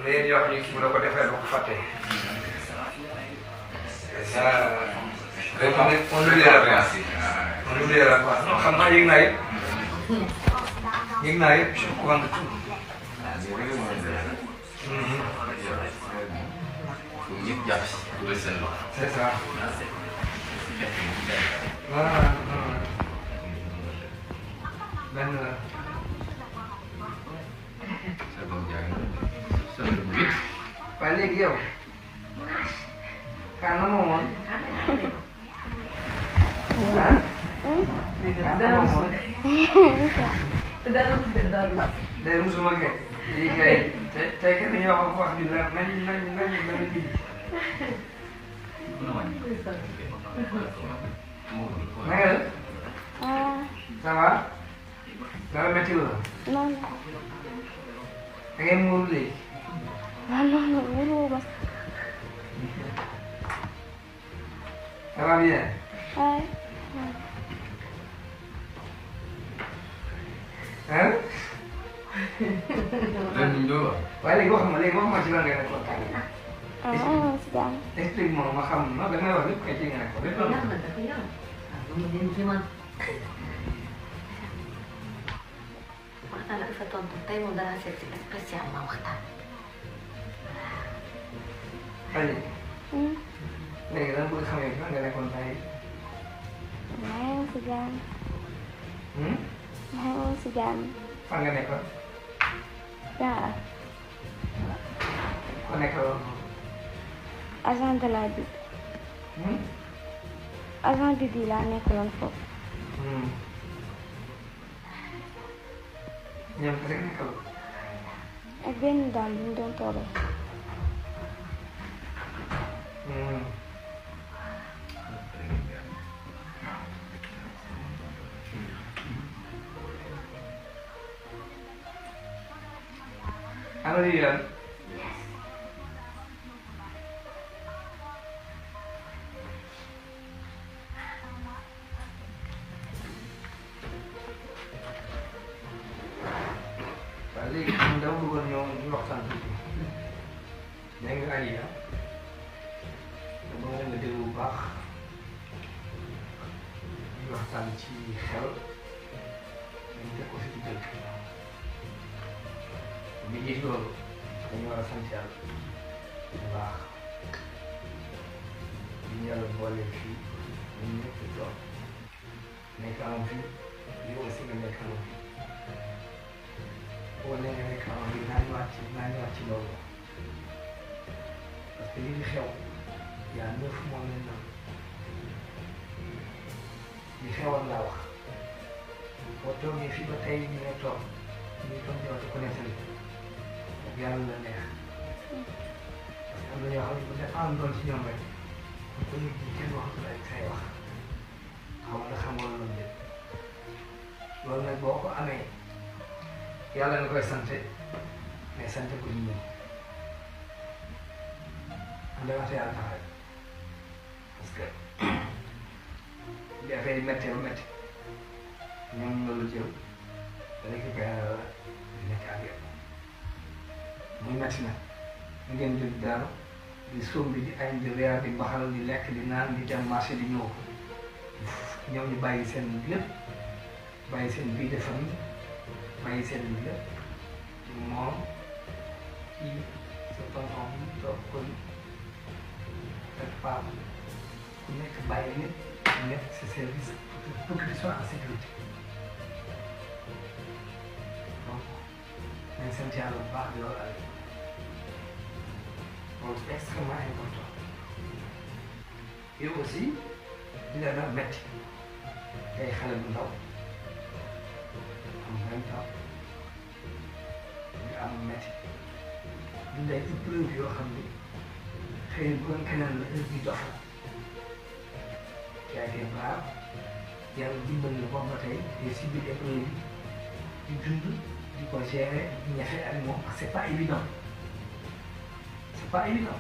léegi yoo xam ne kii bu la ko defee doo ko fàtte. ça on l'oubliera pas. On l'oubliera pas. Non xam naa yëg naa yëpp. yëg naa yëpp je suis au courant de tout. C'est ça. Voilà. Ben waaye léegi yow kan la moomoon day musuma kay lii kay tey kenn ñoo wax ju leer nañ bi naka la ça va dara métti la non da ngay muuru léegi non muuru ma ça va bien ay hein waaye léegi wax ma ci lan nga nekkoon si jàmm explique moi ma xam ma damay wax lépp kay ci nga nekkoon lépp la waxtaan ak sa tontu tey moom dana seet si spécialement waxtaan. Aliou léegi lan bëgg xamee fan nga nekkoon tey maa ngi si jàmm maa ngi si jàmm fan nga nekkoon yaa ko nekkoon agent de la BID agent BID yi laa nekkaloon foofu ñoom kese nga nekkaloon ak benn dame bu ñu doon toogee ana lii lan waaw léegi dama bëggoon ñëw ñu waxtaan tuuti nee nga Aliou dama nga déglu bu baax ñu waxtaan ci xel dañ teg ko fi ci dëkk bi gis loolu dañu war a sant yàlla bu baax ñu yàlla boole fii ñun ñëpp toog nekk am fi yow aussi nga nekk am fi boo nee nga nekk am fi naa ñëwaat ci loolu parce que li fi xew yaa 9 mois maintenant li xewoon laa wax boo toogee fii ba tey ñu ngi toog di wax ko nettali yàlla la neex parce que am na ñoo xam ne bu def àndoon ci ñoom rek kon nit ñi kenn waxatul ak say wax xam nga loolu lépp loolu nag boo ko amee yàlla nga koy sante mais sante ko nit ñi am na waxte yàlla tax rek parce que li affaire yi métti ba métti ñoom loolu jël da récupéré la di nekk ak yow muy métti nag ngeen jël daal di sombi di añ di reer di baxal di lekk di naan di dem marché di ñëw ñoom ñu bàyyi seen lépp bàyyi seen vie de famille bàyyi seen lépp moom kii sa tonton bi toog kon ak paam ku nekk bàyyi lépp nekk sa service pour que tu sois en sécurité donc nañ sant yàlla bu baax di loolu ak loolu c'est extrêmement important et aussi dina la métti tey xale bu ndaw am 20 ans nga am métti du day épreuve yoo xam ni xëy na bu doon keneen la heure bi dox yaa ngi brave yàlla dimbali la boobu ba tey te si biir épreuve yi di dund di ko gérer di ñafe ak moom parce que c'est pas évident c'est pas évident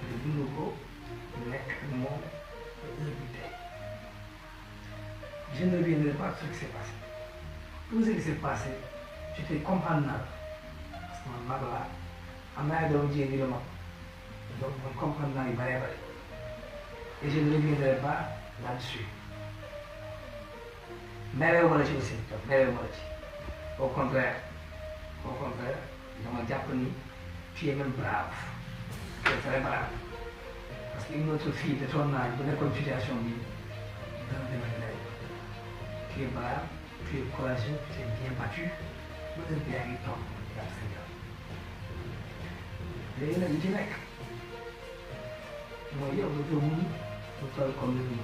nga dund ko nekk ak moom ba heure bi tey je ne reviendrai pas sur ce qui s'est passé tout ce qui s'est passé j'étais comprendre naa parce que man mag laa am naa ay doomu jigéen yu la mag donc man comprendre naa yu bëree bëri et je ne reviendrai pas là-dessus mereewu ma la ci aussi donc mereewu ma la ci au contraire dama jàpp ni tu es même brave tu es très brave parce que une autre fille de ton âge bu nekkoon situation bi dana demee lay tu es brave tu es courageux tu es bien battu ba heure bi yaa ngi toog yaa sa jàpp léegi nag li ci nekk mooy yow nga mun mu toll comme ni mu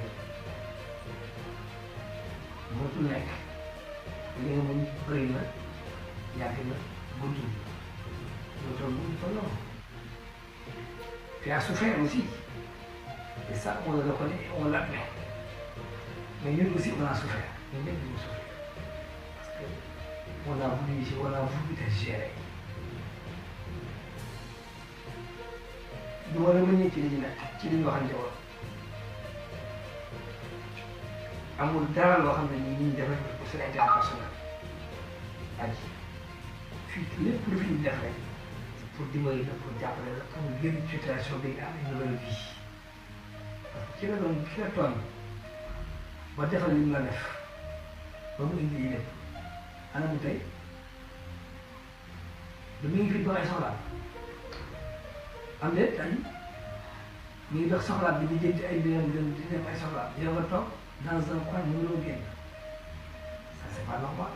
mootul nekk li nga mun bëri na yàgg na buntu bi toll buntu toll noonu tu as souffert aussi et ça on le reconnaît on l'admet mais ñun aussi on a souffert ñun ñëpp ñu souffert parce que on a voulu te gérer du ma revenir ci li ñu nekk ci li ñu waxante woon amul dara loo xam ne nii ñu def rek pour seen intérêt personnel Adiy fii lépp lu fi ñu def rek pour dimbali la pour jàppale la pour génn situation bi nga am une nouvelle vie parce que ki la tooñ ba defal li mu la def ba mu indi lépp ana mu tey du mu ngi fi doon ay soxlaam am déet ay mi ngi dox soxlaam bi di jënd ay biram di dem ay soxlaam yow nga toog dans un coin mënuloo génn ça c'est pas normal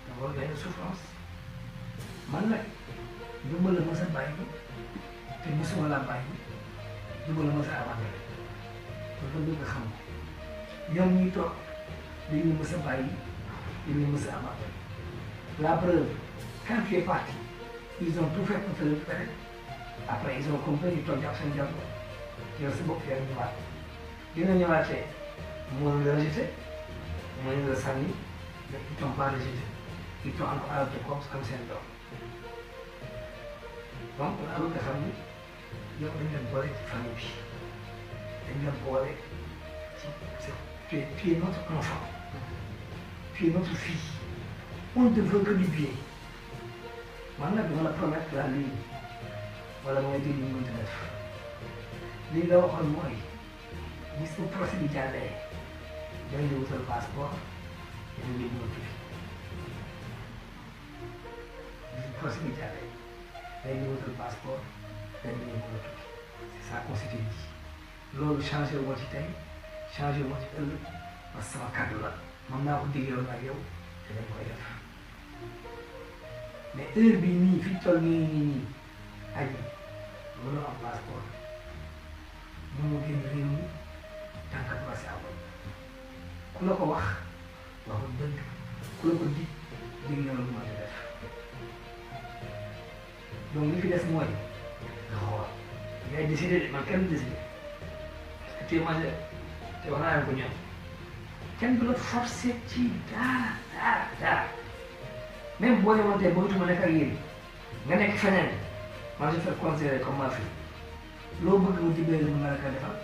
d'abord benn souffrance man nag du ma la mës a bàyyi te mosuma la bàyyi du ma la mës a abandonné loolu bëgg nga xam ko ñoom ñuy toog dañuy mës a bàyyi dañuy mës a abandonné la preuve quand tu es parti ils ont tout fait pour te récupérer après ils ont compris ñu toog jàpp seen jàpp yow si bopp yaa ñëwaat dina ñëwaatee mënuñ la rejeté mënuñ la sànni mais ils t'ont pas rejeté ils t'ont encore adopté comme seen doom donc la bëgg nga xam ni yow dañ leen boole ci famille bi dañ leen boole ci tu es notre enfant tu es notre fille on ne te veut que du bien man nag dama la promettre la lii wala mooy dégg ñu mënti def lii la waxoon mooy gis nga procès bi jàllee dañ la wutal passeport te dañ lay ñëw tukki gis nga procès bi jàllee dañ la wutal passeport dañ lay ñëw tukki c'est ça qu'on s'était dit loolu changé wu ma ci tey changé wu ma ci ëllëg parce que sama kàddu la mën naa ko diggoon ak yow te dañ koy def mais heure bii nii fi toll nii Adiy mënoo am passeport mënoo génn réew mi tànkat ba si amul ku la ko wax waxul dëgg ku la ko dig na la lu ma def donc li fi des mooy nga xool ngay décidé man kenn du décidé parce que tu es majeur te wax naa leen ko ñoom kenn du la forcé ci dara même boo demoon tey bëggatuma nekk ak yéen nga nekk feneen man je fais considérer comme ma fille loo bëgg mu dimbali mën naa la ko defal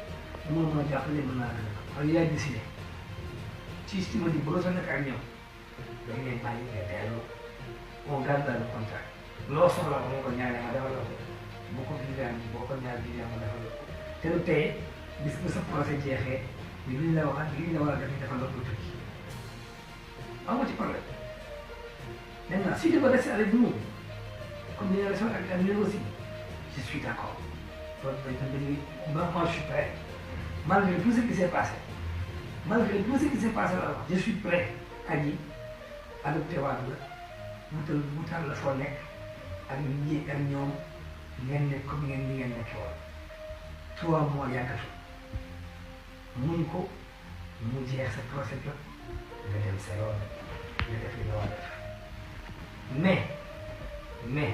lu ma mën a jàppale mën naa la ko defal parce que yaay décidé ci si ma di bëgg nekk ak ñoom dañ leen bàyyi nga dellu on garde le contact loo soxla ko ko ñaaree ma defal la ko boo ko ñaar bi ma defal la ko te lu tey bis bu sa procès jeexee li ñu la waxaat li ñu la war a def defal la ko tukki am nga ci problème maintenant si tu veux rester avec nous comme ni nga resté ak ñun aussi je suis d'accord loolu day tamit moi je suis prêt malgré tout ce qui s'est passé je suis prêt Adiy adopté waat la wutal la foo nekk ak ñi ak ñoom ngeen nekk comme ngeen ni ngeen nekkee woon 3 mois yàggatu muñ ko mu jeex sa procès jot nga dem sa yoon nga def li nga war a def mais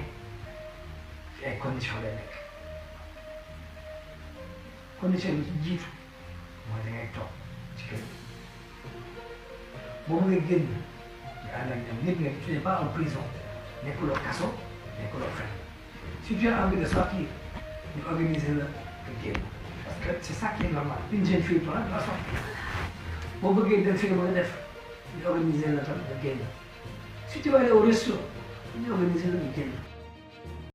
ci ay conditions lay nekk condition bi ci jiitu mooy da ngay toog ci kër boo bëggee génn nga ànd ak ñoom nit nga tu n'es pas en prison nekkuloo kaso nekkuloo fen si tu as envie de sortir ñu organiser la nga génn parce que c'est ça qui est normal une jeune fille toi doit sortir boo bëggee def fi nga bëgg a def ñu organiser la tam nga génn si tu vas aller au resto ñu organiser la nga génn